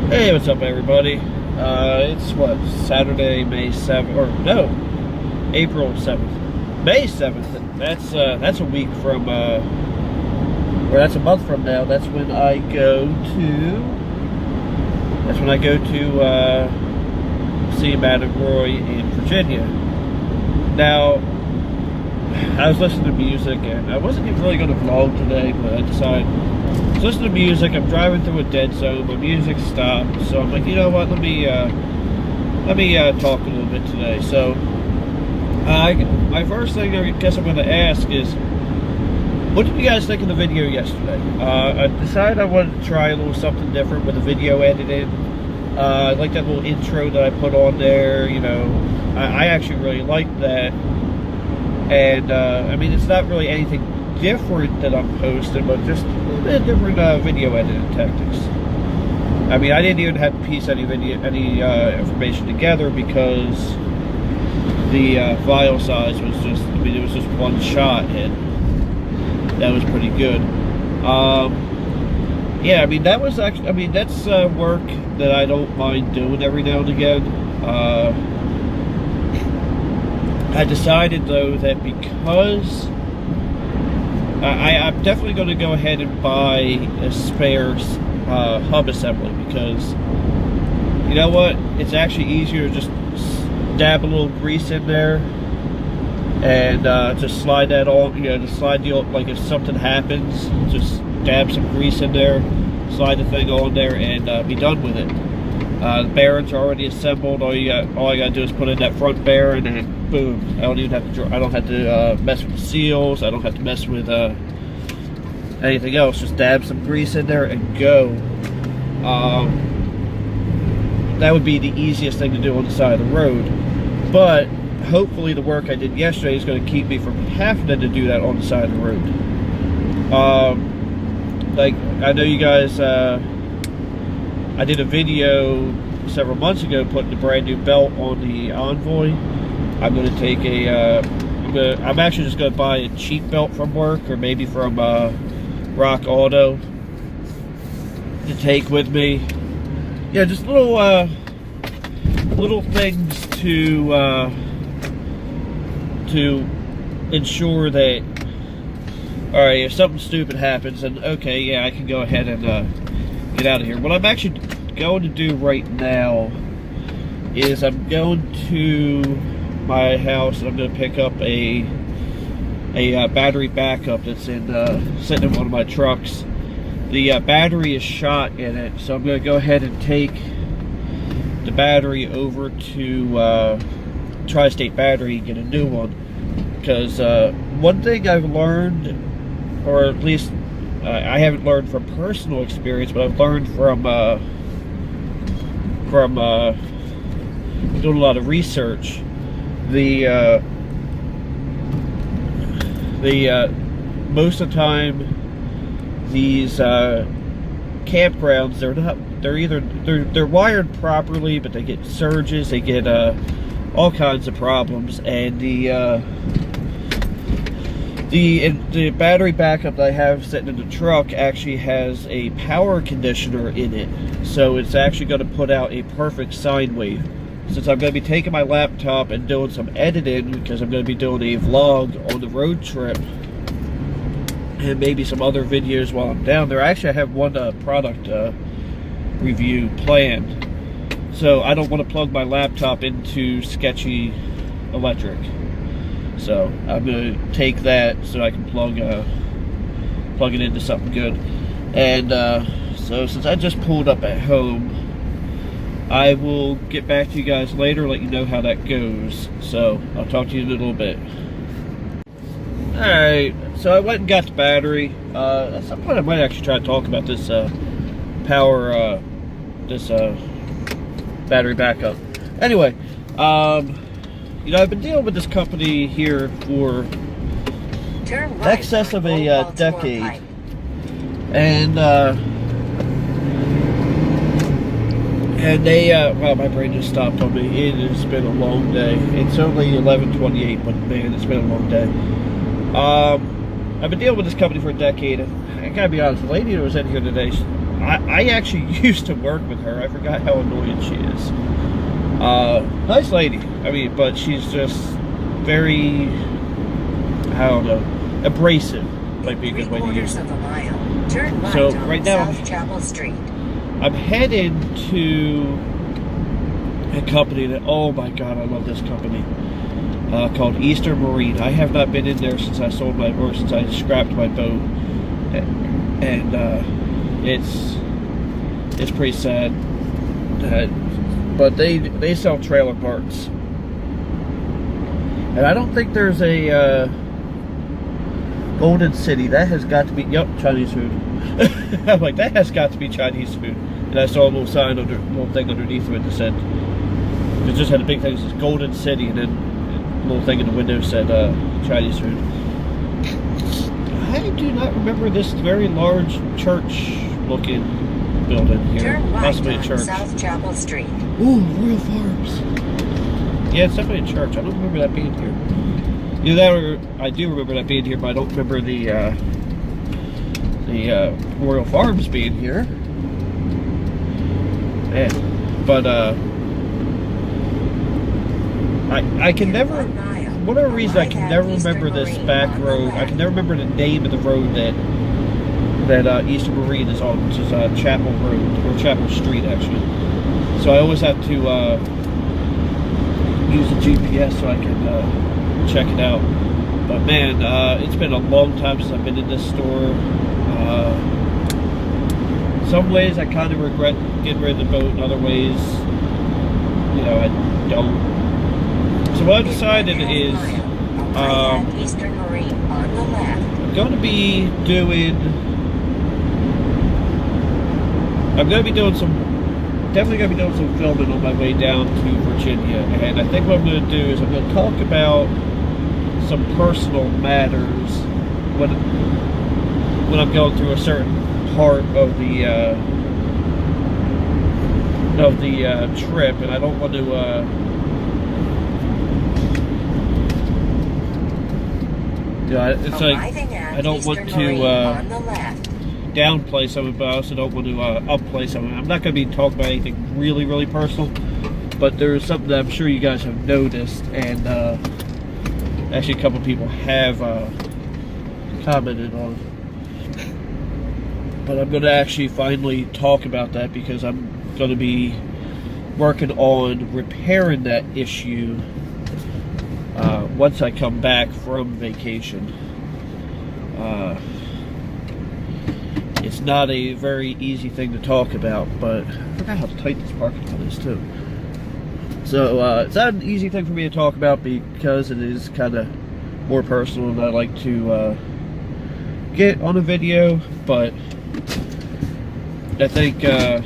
Hey, what's up, everybody? It's what, Saturday, May 7th, or no, April 7th, May 7th. That's a week from, or that's a month from now. That's when I go to see Madam Roy in Virginia. Now, I was listening to music, and I wasn't even really going to vlog today, but I decided to listen to music. I'm driving through a dead zone. My music stopped, so I'm like, you know what? Let me talk a little bit today. So, my first thing I guess I'm going to ask is, what did you guys think of the video yesterday? I decided I wanted to try a little something different with the video editing. I like that little intro that I put on there. You know, I actually really liked that. And, I mean, it's not really anything different that I'm posting, but just a little bit different video editing tactics. I mean, I didn't even have to piece any information together because the file size was just, I mean, it was just one shot, and that was pretty good. Yeah, I mean, that was actually, I mean, that's work that I don't mind doing every now and again. I decided, though, that because I'm definitely going to go ahead and buy a spare hub assembly, because you know what? It's actually easier to just dab a little grease in there and just slide that on. You know, just slide the, like, if something happens, just dab some grease in there, slide the thing on there, and be done with it. The bearings are already assembled. All I gotta do is put in that front bearing, and boom! I don't have to mess with the seals. I don't have to mess with anything else. Just dab some grease in there and go. That would be the easiest thing to do on the side of the road. But hopefully, the work I did yesterday is going to keep me from having to do that on the side of the road. Like, I know you guys. I did a video several months ago putting a brand new belt on the Envoy. I'm going to take I'm actually just going to buy a cheap belt from work, or maybe from Rock Auto, to take with me. Yeah, just little things to ensure that, all right, if something stupid happens, then okay, yeah, I can go ahead and get out of here. What I'm actually going to do right now is I'm going to my house and I'm going to pick up a battery backup that's sitting in one of my trucks. The battery is shot in it, so I'm going to go ahead and take the battery over to Tri-State Battery and get a new one. Because one thing I've learned, or at least I haven't learned from personal experience, but I've learned from doing a lot of research. The most of the time, these campgrounds, they're wired properly, but they get surges, they get all kinds of problems, and the battery backup that I have sitting in the truck actually has a power conditioner in it, so it's actually going to put out a perfect sine wave. Since I'm going to be taking my laptop and doing some editing, because I'm going to be doing a vlog on the road trip, and maybe some other videos while I'm down there. Actually, I have one product review planned, so I don't want to plug my laptop into sketchy electric. So I'm going to take that so I can plug it into something good. And so since I just pulled up at home, I will get back to you guys later, let you know how that goes. So I'll talk to you in a little bit. Alright, so I went and got the battery. At some point I might actually try to talk about this battery backup. Anyway, you know, I've been dealing with this company here for excess of a decade, and they, well, my brain just stopped on me. It has been a long day. It's only 11:28, but man, it's been a long day. I've been dealing with this company for a decade. I gotta be honest, the lady that was in here today, I actually used to work with her. I forgot how annoying she is. Nice lady. I mean, but she's just very, I don't know, abrasive. Might be a good way to use it. So right now, I'm headed to a company that, oh my god, I love this company, called Eastern Marine. I have not been in there since I since I scrapped my boat, and it's pretty sad. But they sell trailer parts, and I don't think there's a Golden City. That has got to be, yep, Chinese food. I'm like, that has got to be Chinese food. And I saw a little sign little thing underneath of it that said, it just had a big thing that says Golden City, and then a little thing in the window said Chinese food. I do not remember this very large church-looking building here. Turn right possibly a church. South Chapel Street. Ooh, Royal Farms. Yeah, it's definitely a church. I don't remember that being here. Either that, or I do remember that being here, but I don't remember the Royal Farms being here. Man, but I can never, for whatever reason, I can never remember this back road. I can never remember the name of the road that Eastern Marine is on, which is Chapel Road, or Chapel Street, actually. So I always have to use a GPS so I can check it out. But man, it's been a long time since I've been in this store. Some ways I kind of regret getting rid of the boat, in other ways, you know, I don't. So what I've decided is I'm going to be doing definitely going to be doing some filming on my way down to Virginia. And I think what I'm going to do is I'm going to talk about some personal matters when I'm going through a certain part of the trip, and I don't want to it's like I don't want to downplay some of it, but I also don't want to upplay some of it. I'm not going to be talking about anything really, really personal, but there's something that I'm sure you guys have noticed, and actually a couple of people have commented on it. But I'm going to actually finally talk about that, because I'm going to be working on repairing that issue once I come back from vacation. It's not a very easy thing to talk about, but I forgot how tight this parking lot is too. So it's not an easy thing for me to talk about, because it is kind of more personal, and I like to get on a video. But I think a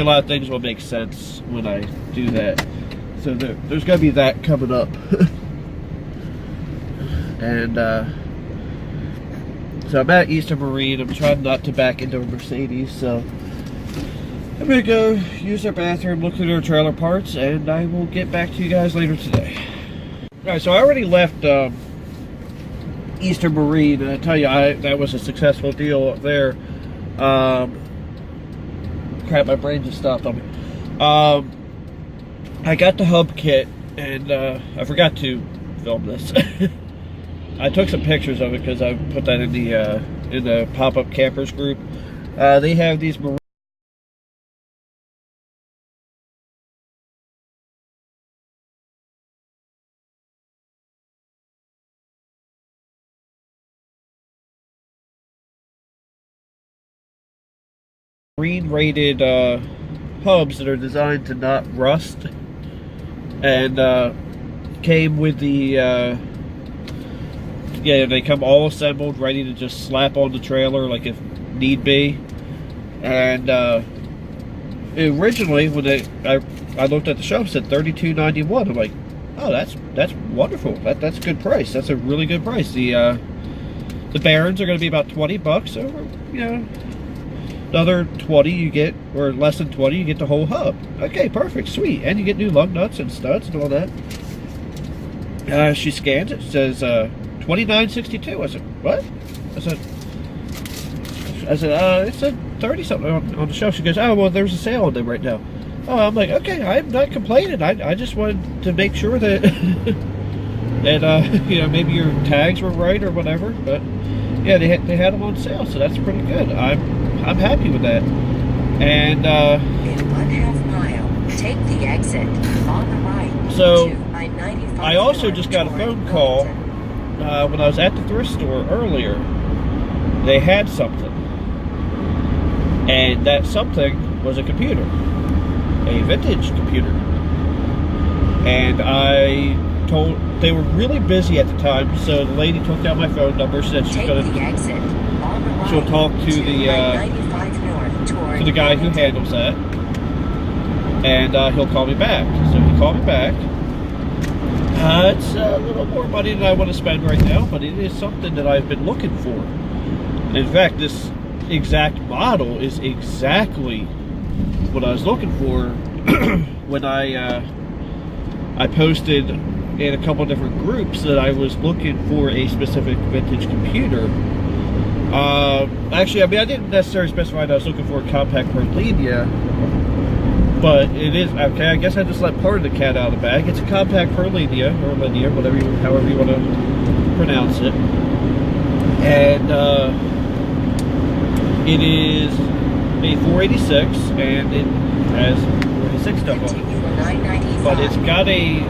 lot of things will make sense when I do that. So there's going to be that coming up. And so I'm at Eastern Marine. I'm trying not to back into a Mercedes, so I'm going to go use their bathroom, look through their trailer parts, and I will get back to you guys later today. Alright, so I already left Eastern Marine, and I tell you, that was a successful deal up there. Crap, my brain just stopped on me. I got the hub kit, and I forgot to film this. I took some pictures of it because I put that in the pop-up campers group. They have these marine rated hubs that are designed to not rust, and came with the yeah, they come all assembled, ready to just slap on the trailer, like if need be. And originally, when I looked at the shop, it said $32.91. I'm like, oh, that's wonderful. That's a good price. That's a really good price. The bearings are going to be about $20, so you know, another 20 you get, or less than 20 you get the whole hub. Okay, perfect, sweet, and you get new lug nuts and studs and all that. She scans it, says $29.62. I said, what? I said, I said, it said 30 something on the shelf. She goes, oh, well, there's a sale on them right now. Oh, I'm like, okay, I'm not complaining. I just wanted to make sure that, that you know, maybe your tags were right or whatever. But yeah, they had them on sale, so that's pretty good. I'm happy with that. And in 1/2 mile, take the exit on the right. So I also just got a phone call when I was at the thrift store earlier. They had something, and that something was a computer, a vintage computer. And they were really busy at the time, so the lady took down my phone number, said she'll talk to the guy who handles that, and he'll call me back. So he called me back. It's a little more money than I want to spend right now, but it is something that I've been looking for. In fact, this exact model is exactly what I was looking for when I posted in a couple of different groups that I was looking for a specific vintage computer. Actually, I mean, I didn't necessarily specify that I was looking for a compact per linear, but it is, okay, I guess I just let part of the cat out of the bag. It's a compact per linear, or linear, however you want to pronounce it. And it is a 486, and it has 46 stuff on it. But it's got he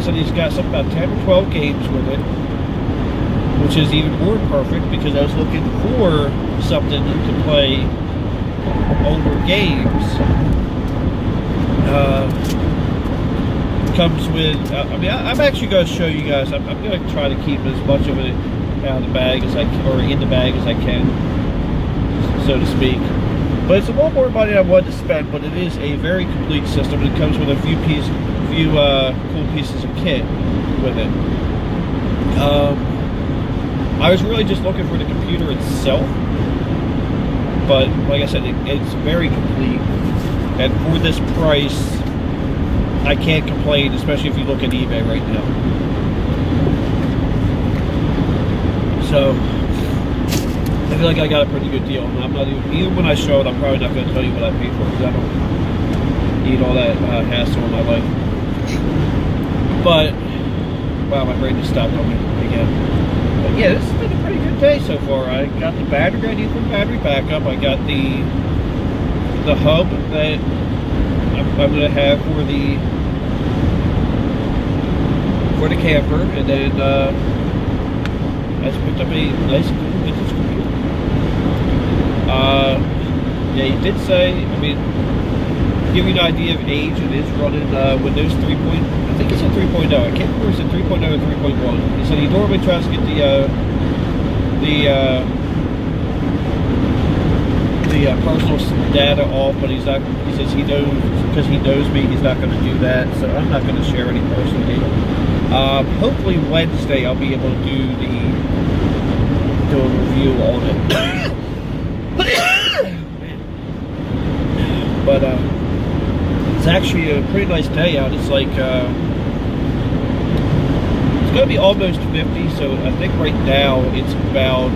said he's got something about 10 or 12 games with it, which is even more perfect because I was looking for something to play older games. Comes with, I mean, I'm actually going to show you guys. I'm going to try to keep as much of it out of the bag as I can, or in the bag as I can, so to speak. But it's a little more money I wanted to spend, but it is a very complete system. It comes with a few cool pieces of kit with it. I was really just looking for the computer itself, but like I said, it's very complete, and for this price, I can't complain, especially if you look at eBay right now. So I feel like I got a pretty good deal, and I'm not even when I show it, I'm probably not going to tell you what I paid for it, because I don't need all that hassle in my life. But wow, my brain just stopped on me again. But yeah, this has been a pretty good day so far. I got the battery I need for battery backup. I got the hub that I'm going to have for the camper, and then I just picked up a nice cool vintage computer. Yeah, he did say, I mean, to give you an idea of age, it is running Windows 3. I think he said 3.0. I can't remember if he said 3.0 or 3.1. He said he normally tries to get the personal data off, but he's not. He says he knows, because he knows me, he's not going to do that. So I'm not going to share any personal data. Hopefully Wednesday I'll be able to do a review on it. But it's actually a pretty nice day out. It's like it's going to be almost 50, so I think right now it's about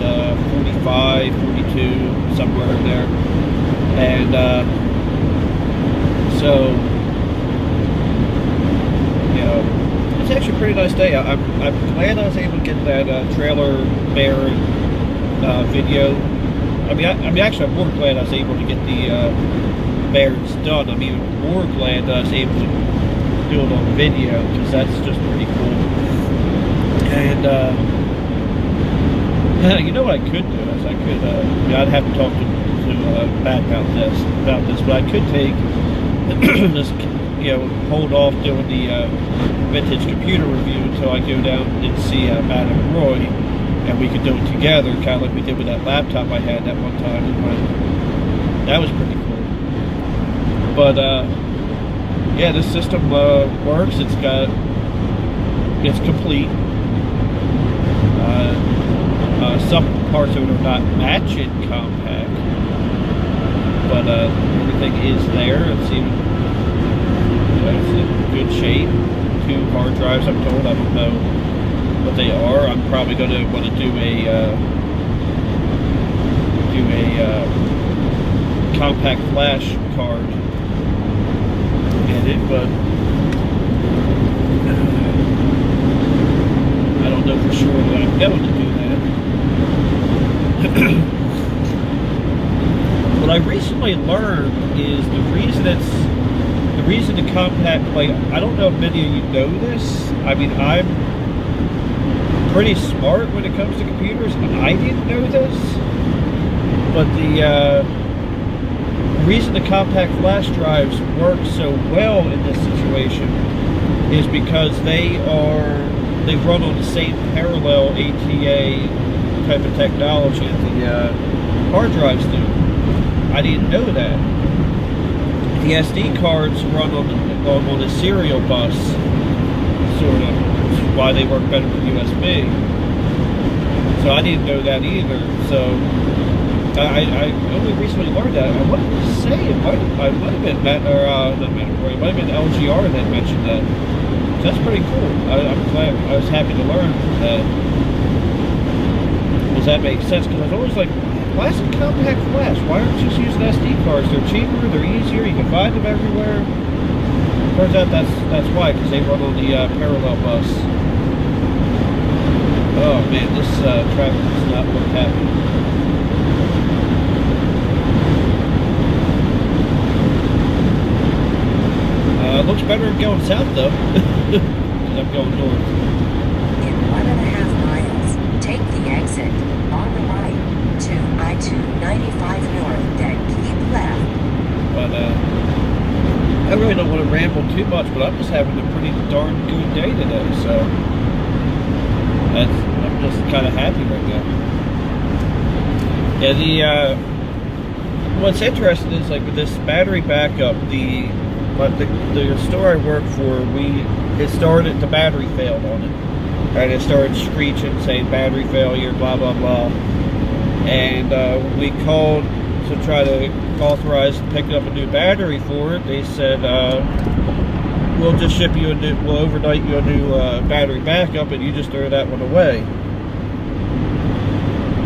45, 42, somewhere in there. And so, you know, it's actually a pretty nice day. I'm glad I was able to get that trailer bearing video. I mean, actually, I'm more glad I was able to get the bearings done. I'm even more glad that I was able to do it on video, because that's just pretty cool. And you know what I could do is I could, I'd have to talk to Pat about this, but I could take this, hold off doing the vintage computer review until I go down and see Matt and Roy, and we could do it together, kind of like we did with that laptop I had that one time. That was pretty cool. But yeah, this system works. It's complete. Some parts of it are not matching compact, but everything is there. It's even, it's in good shape. 2 hard drives, I'm told. I don't know what they are. I'm probably going to want to do a do a compact flash card in it, but I don't know for sure that I'm going to do that. What I recently learned is the reason the compact, like, I don't know if many of you know this. I mean, I'm pretty smart when it comes to computers, and I didn't know this. But the reason the compact flash drives work so well in this situation is because they run on the same parallel ATA type of technology that the hard drives do. I didn't know that. The SD cards run on a serial bus, sort of, which is why they work better with USB. So I didn't know that either. So I only recently learned that. I wanted to say it might have been Matt, or not Matt, it might have been LGR that mentioned that. So that's pretty cool. I'm glad. I was happy to learn that. Does that make sense? Because I was always like, why is it compact flash? Why aren't you just using SD cards? They're cheaper, they're easier, you can find them everywhere. Turns out that's why, because they run on the parallel bus. Oh man, this traffic does not look happy. Looks better going south though, because I'm going north. In 1.5 miles, take the exit on the right to I-295 North, then keep left. But I really don't want to ramble too much, but I'm just having a pretty darn good day today, so I'm just kind of happy right now. Yeah, what's interesting is, like, with this battery backup, the store I work for, the battery failed on it. Right, it started screeching, saying battery failure, blah blah blah. And we called to try to authorize picking up a new battery for it. They said, we'll just ship you we'll overnight you a new battery backup, and you just throw that one away.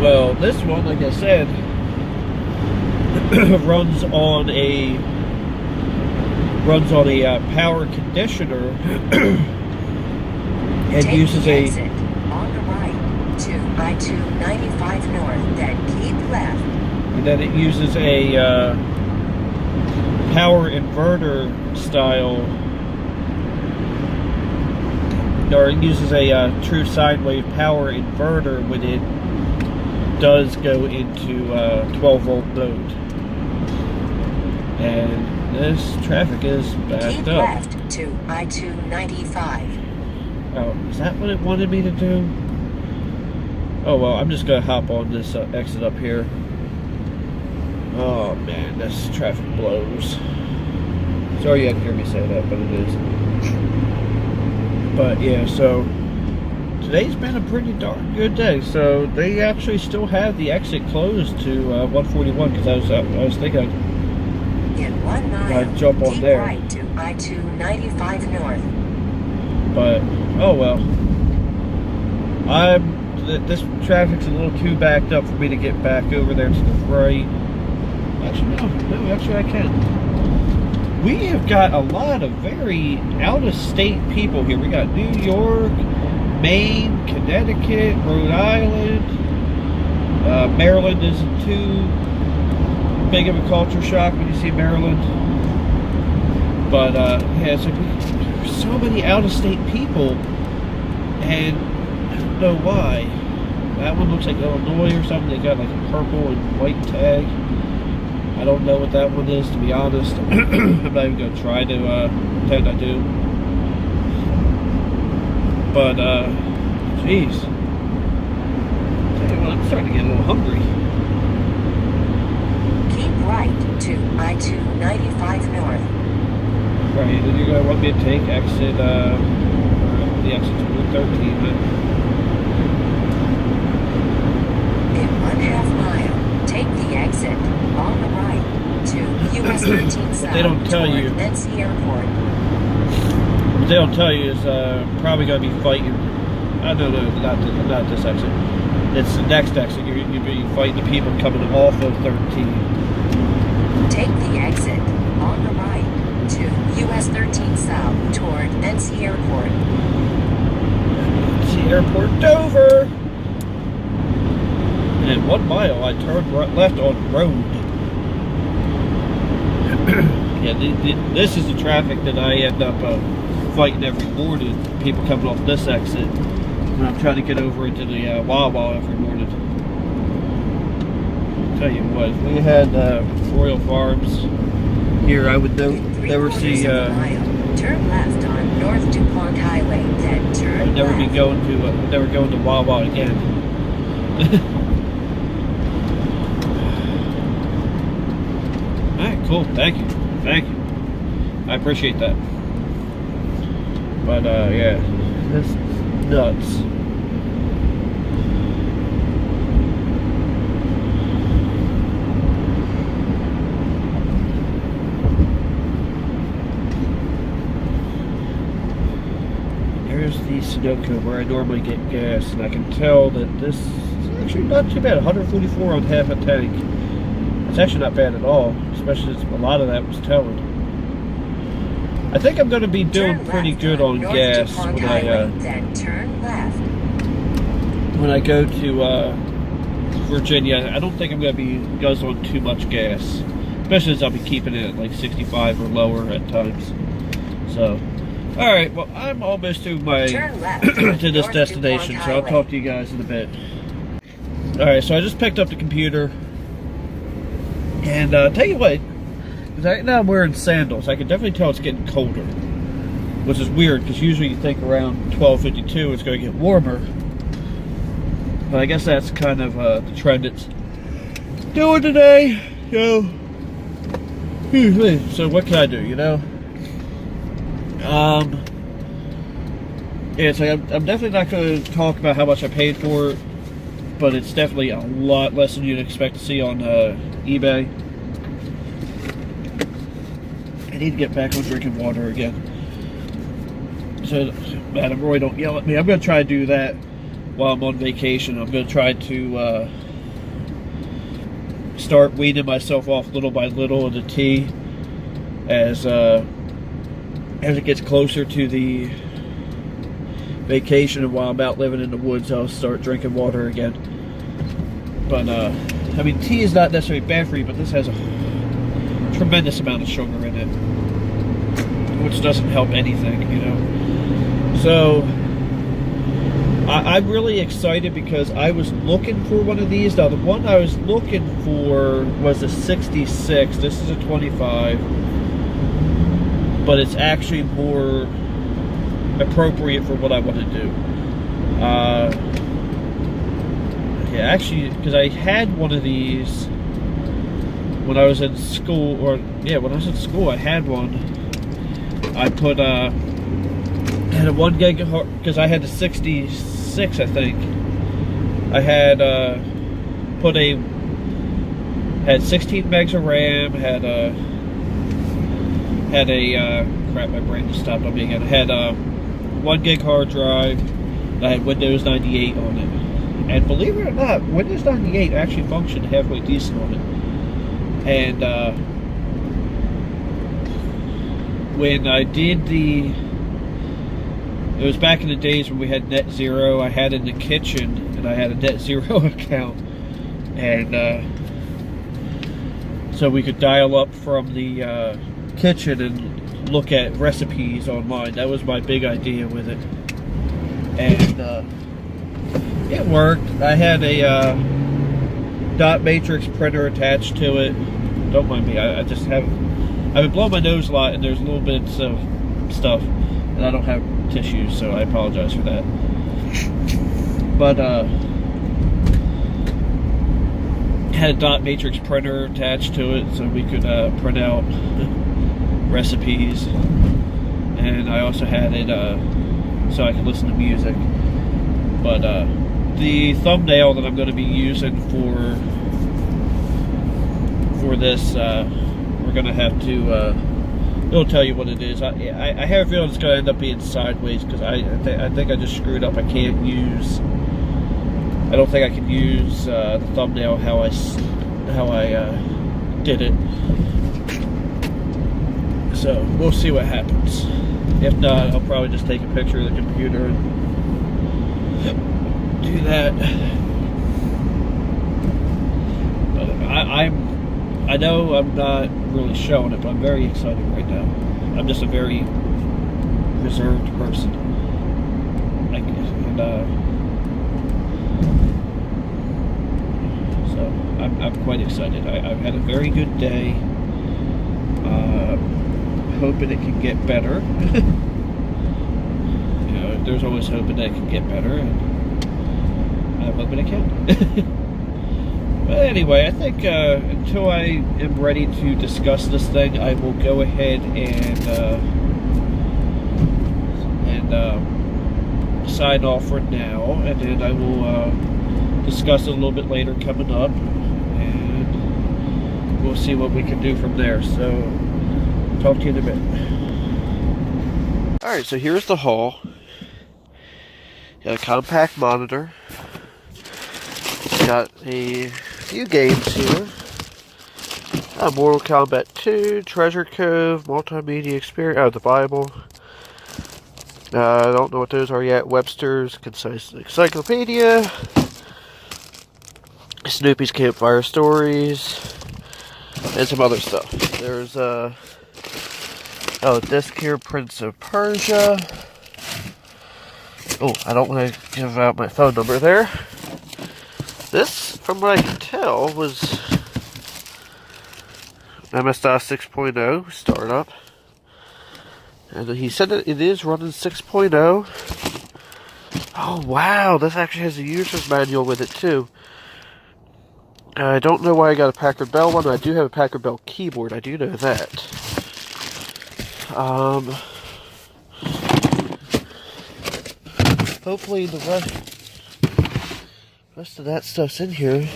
Well, this one, like I said, runs on a power conditioner and Take uses the a exit on the right to I-295 North, then keep left. and then it uses a power inverter style, or it uses a true sine wave power inverter when it does go into 12-volt mode. And this traffic is backed keep up. left to I-295. Oh, is that what it wanted me to do? Oh well, I'm just gonna hop on this exit up here. Oh man, this traffic blows. Sorry you had to hear me say that, but it is. But yeah, so today's been a pretty darn good day. So they actually still have the exit closed to 141, because I was thinking In 1 mile, I'd jump on keep there. right to I-295 North. But oh well. This traffic's a little too backed up for me to get back over there to the right. Actually, no, actually I can. We have got a lot of very out-of-state people here. We got New York, Maine, Connecticut, Rhode Island. Maryland isn't too big of a culture shock when you see Maryland. But yeah, so there's so many out-of-state people, and I don't know why. That one looks like Illinois or something. They got like a purple and white tag. I don't know what that one is, to be honest. I'm not even going to try to pretend I do. But, jeez. Tell you what, I'm starting to get a little hungry. Keep right to I-295 North. Right, then you're going to want me to take exit, the exit to Route 13, but... In 1/2 mile, take the exit on the right to US 13 South. They don't tell you. NC Airport. What they don't tell you is probably going to be fighting. No, not this exit. It's the next exit. You'll be fighting the people coming off of 13. Take the exit on the right to US 13 South toward NC Airport. NC Airport, Dover. And in 1 mile, I turned left on the road. Yeah, this is the traffic that I end up fighting every morning. People coming off this exit when I'm trying to get over into the Wawa every morning. Tell you what, if we had Royal Farms here, I would never see. Turn left on North DuPont Highway, then turn I'd never left. be going to never going to Wawa again. All right, cool. Thank you. I appreciate that. But yeah, that's nuts. There's the Sunoco where I normally get gas, and I can tell that this is actually not too bad. 144 on half a tank. It's actually not bad at all, especially since a lot of that was towing. I think I'm going to be doing pretty good on gas when I go to Virginia. I don't think I'm going to be guzzling too much gas, especially as I'll be keeping it at like 65 or lower at times. So, all right. Well, I'm almost to my to this destination, so I'll talk to you guys in a bit. All right. So I just picked up the computer, and tell you what. Right now I'm wearing sandals. I can definitely tell it's getting colder, which is weird because usually you think around 12:52 it's going to get warmer. But I guess that's kind of the trend it's doing today. So what can I do? Yeah, so I'm definitely not going to talk about how much I paid for it, but it's definitely a lot less than you'd expect to see on eBay. I need to get back on drinking water again. So, Madam Roy, don't yell at me. I'm going to try to do that while I'm on vacation. I'm going to try to start weaning myself off little by little of the tea as it gets closer to the vacation, and while I'm out living in the woods, I'll start drinking water again. But, I mean, tea is not necessarily bad for you, but this has a tremendous amount of sugar in it, which doesn't help anything, So I'm really excited because I was looking for one of these. Now the one I was looking for was a 66. This is a 25, but it's actually more appropriate for what I want to do. Yeah, actually, because I had one of these when I was in school, when I was in school, I had one. I put had a 1 gig because I had the 66, I think. I had had 16 megs of RAM, had a crap, my brain just stopped on me again. Had 1 gig hard drive. I had Windows 98 on it, and believe it or not, Windows 98 actually functioned halfway decent on it. And when I did it was back in the days when we had Net Zero. I had in the kitchen, and I had a Net Zero account, and so we could dial up from the kitchen and look at recipes online. That was my big idea with it, and it worked. I had a dot matrix printer attached to it. Don't mind me. I just I've been blowing my nose a lot, and there's little bits of stuff, and I don't have tissues, so I apologize for that. But had a dot matrix printer attached to it, so we could print out recipes, and I also had it so I could listen to music. But the thumbnail that I'm going to be using for this, we're going to have to it'll tell you what it is. I have a feeling it's going to end up being sideways because I think I just screwed up. I can't use I don't think I can use the thumbnail how I did it. So we'll see what happens. If not, I'll probably just take a picture of the computer and do that. But I know I'm not really showing it, but I'm very excited right now. I'm just a very reserved person. So I'm quite excited. I've had a very good day. Hoping it can get better. You know, there's always hoping that it can get better, and I'm hoping it can. But anyway, I think until I am ready to discuss this thing, I will go ahead and sign off for now, and then I will discuss it a little bit later coming up, and we'll see what we can do from there. So talk to you in a bit. Alright, so here's the haul. Got a compact monitor. Got a few games here. Mortal Kombat 2, Treasure Cove, Multimedia Experience, the Bible. I don't know what those are yet. Webster's Concise Encyclopedia. Snoopy's Campfire Stories. And some other stuff. There's disc here, Prince of Persia. Oh, I don't want to give out my phone number there. This, from what I can tell, was MS-DOS 6.0 startup. And he said that it is running 6.0. Oh, wow, this actually has a user's manual with it, too. I don't know why I got a Packard Bell one. I do have a Packard Bell keyboard, I do know that. Hopefully the rest of that stuff's in here.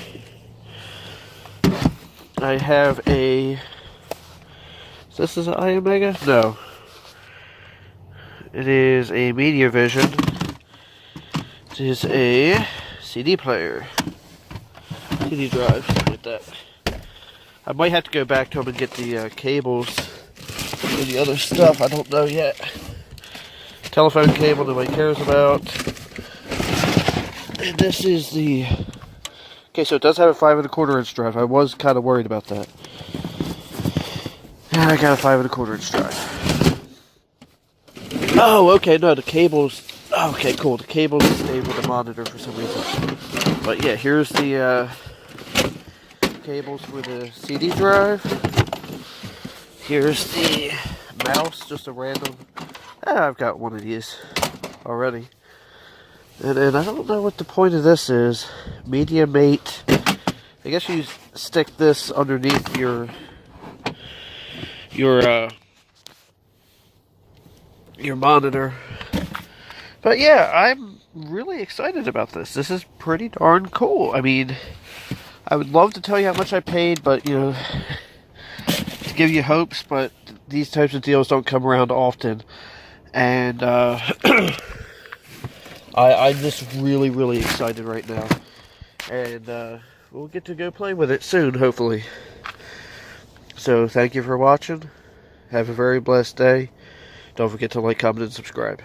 I have a... This is an iOmega? No. It is a Media Vision. It is a CD player. CD drive, something like that. I might have to go back to them and get the cables and the other stuff. I don't know yet. Telephone cable nobody cares about. And this is the... Okay, so it does have a 5 1/4 inch drive. I was kind of worried about that. And I got a 5 1/4 inch drive. Oh, okay, no, the cables... Okay, cool. The cables stayed with the monitor for some reason. But yeah, here's the cables for the CD drive. Here's the mouse, just a random... I've got one of these already. And I don't know what the point of this is. Media Mate. I guess you stick this underneath your monitor. But yeah, I'm really excited about this. This is pretty darn cool. I mean, I would love to tell you how much I paid, but, you know, to give you hopes, but these types of deals don't come around often. And, I'm just really, really excited right now. And, we'll get to go play with it soon, hopefully. So, thank you for watching. Have a very blessed day. Don't forget to like, comment, and subscribe.